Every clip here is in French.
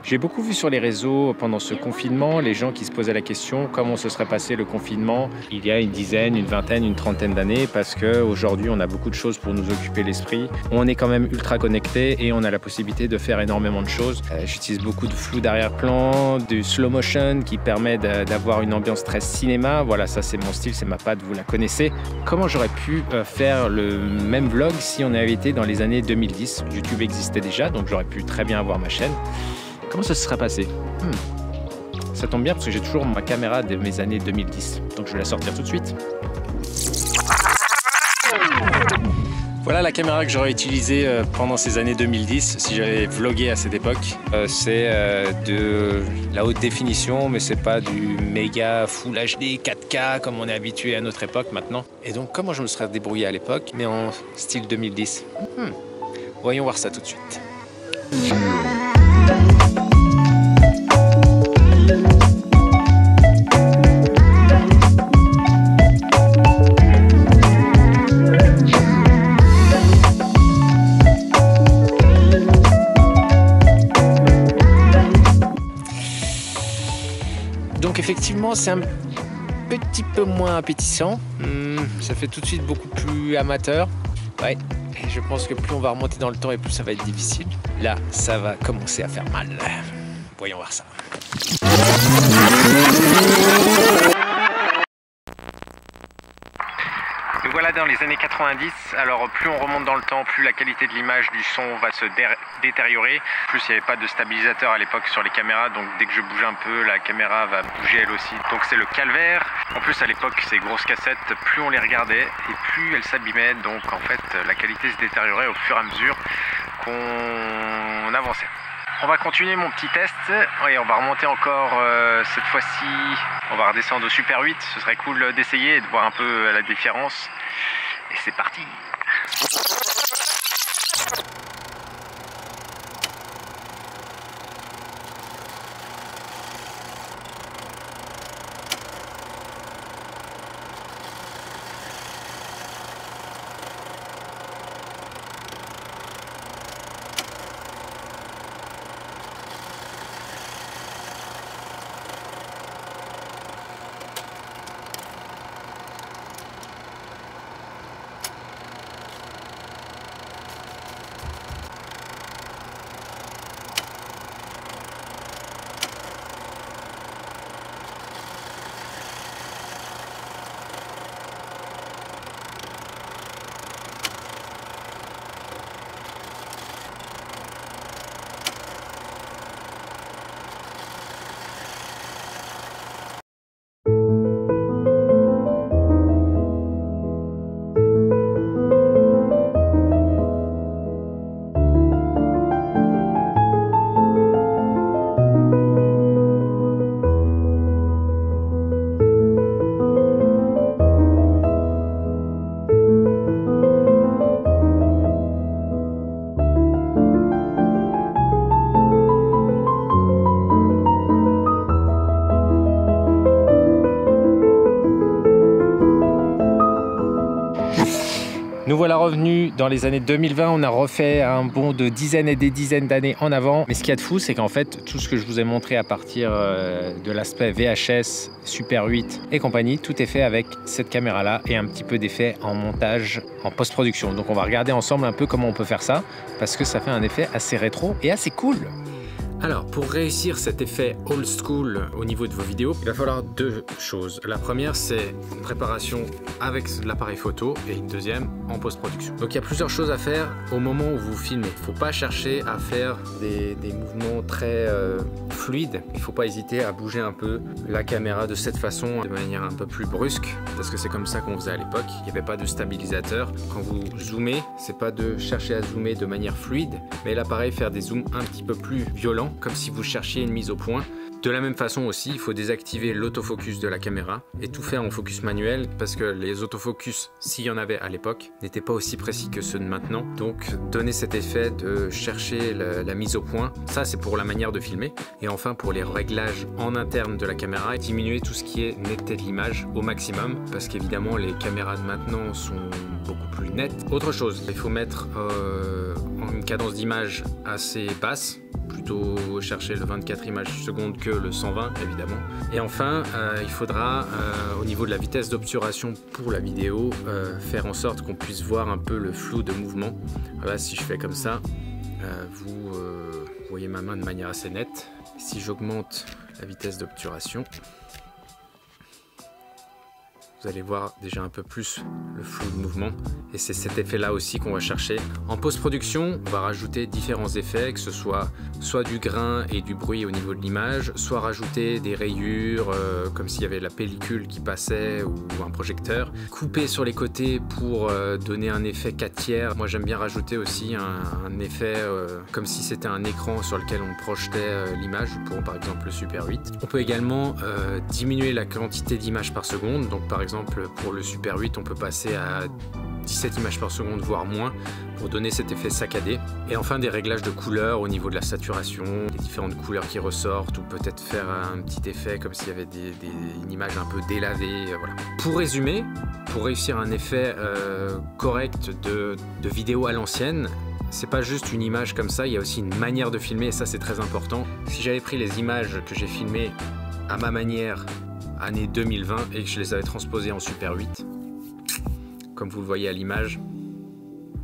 J'ai beaucoup vu sur les réseaux pendant ce confinement, les gens qui se posaient la question comment se serait passé le confinement il y a une dizaine, une vingtaine, une trentaine d'années, parce qu'aujourd'hui on a beaucoup de choses pour nous occuper l'esprit. On est quand même ultra connecté et on a la possibilité de faire énormément de choses. J'utilise beaucoup de flou d'arrière-plan, du slow motion qui permet d'avoir une ambiance très cinéma. Voilà, ça c'est mon style, c'est ma patte, vous la connaissez. Comment j'aurais pu faire le même vlog si on avait été dans les années 2010? YouTube existait déjà, donc j'aurais pu très bien avoir ma chaîne. Comment ça se serait passé? Ça tombe bien parce que j'ai toujours ma caméra de mes années 2010, donc je vais la sortir tout de suite. Voilà la caméra que j'aurais utilisée pendant ces années 2010 si j'avais vlogué à cette époque. C'est de la haute définition, mais c'est pas du méga Full HD 4K comme on est habitué à notre époque maintenant. Et donc comment je me serais débrouillé à l'époque, mais en style 2010? Voyons voir ça tout de suite. Donc effectivement c'est un petit peu moins appétissant, ça fait tout de suite beaucoup plus amateur. Ouais, et je pense que plus on va remonter dans le temps et plus ça va être difficile. Là ça va commencer à faire mal. Voyons voir ça. Nous voilà dans les années 90, alors plus on remonte dans le temps, plus la qualité de l'image, du son va se détériorer. Plus il n'y avait pas de stabilisateur à l'époque sur les caméras, donc dès que je bouge un peu, la caméra va bouger elle aussi. Donc c'est le calvaire. En plus à l'époque, ces grosses cassettes, plus on les regardait et plus elles s'abîmaient. Donc en fait, la qualité se détériorait au fur et à mesure qu'on avançait. On va continuer mon petit test et on va remonter encore cette fois-ci. On va redescendre au Super 8. Ce serait cool d'essayer et de voir un peu la différence. Et c'est parti! Nous voilà revenus dans les années 2020, on a refait un bond de dizaines et des dizaines d'années en avant. Mais ce qu'il y a de fou, c'est qu'en fait, tout ce que je vous ai montré à partir de l'aspect VHS, Super 8 et compagnie, tout est fait avec cette caméra-là et un petit peu d'effet en montage, en post-production. Donc on va regarder ensemble un peu comment on peut faire ça, parce que ça fait un effet assez rétro et assez cool. Alors, pour réussir cet effet old school au niveau de vos vidéos, il va falloir deux choses. La première, c'est une préparation avec l'appareil photo et une deuxième en post-production. Donc, il y a plusieurs choses à faire au moment où vous filmez. Il ne faut pas chercher à faire des mouvements très fluides. Il ne faut pas hésiter à bouger un peu la caméra de cette façon, de manière un peu plus brusque, parce que c'est comme ça qu'on faisait à l'époque. Il n'y avait pas de stabilisateur. Quand vous zoomez, c'est pas de chercher à zoomer de manière fluide, mais l'appareil faire des zooms un petit peu plus violents, comme si vous cherchiez une mise au point. De la même façon aussi, il faut désactiver l'autofocus de la caméra et tout faire en focus manuel parce que les autofocus, s'il y en avait à l'époque, n'étaient pas aussi précis que ceux de maintenant. Donc donner cet effet de chercher la mise au point, ça c'est pour la manière de filmer. Et enfin pour les réglages en interne de la caméra, diminuer tout ce qui est netteté de l'image au maximum parce qu'évidemment les caméras de maintenant sont beaucoup plus nettes. Autre chose, il faut mettre une cadence d'image assez basse plutôt chercher le 24 images secondes que le 120 évidemment. Et enfin, il faudra au niveau de la vitesse d'obturation pour la vidéo, faire en sorte qu'on puisse voir un peu le flou de mouvement. Voilà, si je fais comme ça, vous voyez ma main de manière assez nette. Si j'augmente la vitesse d'obturation, vous allez voir déjà un peu plus le flou de mouvement et c'est cet effet là aussi qu'on va chercher. En post-production, on va rajouter différents effets, que ce soit du grain et du bruit au niveau de l'image, soit rajouter des rayures comme s'il y avait la pellicule qui passait ou un projecteur, couper sur les côtés pour donner un effet 4/3. Moi j'aime bien rajouter aussi un effet comme si c'était un écran sur lequel on projetait l'image pour par exemple le Super 8. On peut également diminuer la quantité d'images par seconde, donc par exemple pour le Super 8 on peut passer à 17 images par seconde voire moins pour donner cet effet saccadé. Et enfin des réglages de couleurs au niveau de la saturation, les différentes couleurs qui ressortent ou peut-être faire un petit effet comme s'il y avait une image un peu délavée, voilà. Pour résumer, pour réussir un effet correct de vidéo à l'ancienne, c'est pas juste une image comme ça, il y a aussi une manière de filmer et ça c'est très important. Si j'avais pris les images que j'ai filmées à ma manière année 2020 et que je les avais transposées en Super 8, comme vous le voyez à l'image,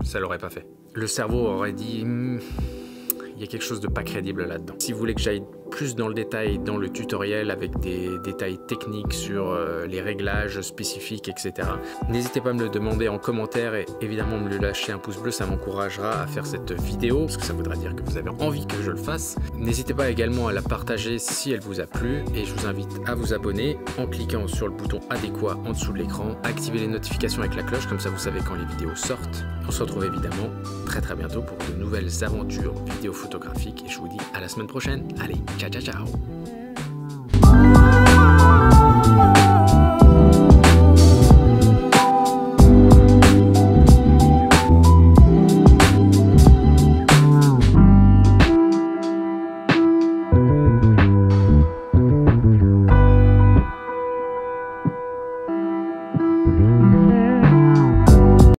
ça l'aurait pas fait. Le cerveau aurait dit il y a quelque chose de pas crédible là-dedans. Si vous voulez que j'aille plus dans le détail dans le tutoriel avec des détails techniques sur les réglages spécifiques, etc. N'hésitez pas à me le demander en commentaire et évidemment me le lâcher un pouce bleu, ça m'encouragera à faire cette vidéo parce que ça voudra dire que vous avez envie que je le fasse. N'hésitez pas également à la partager si elle vous a plu et je vous invite à vous abonner en cliquant sur le bouton adéquat en dessous de l'écran. Activez les notifications avec la cloche, comme ça vous savez quand les vidéos sortent. On se retrouve évidemment très bientôt pour de nouvelles aventures vidéo photographiques et je vous dis à la semaine prochaine. Allez, ciao ciao ciao.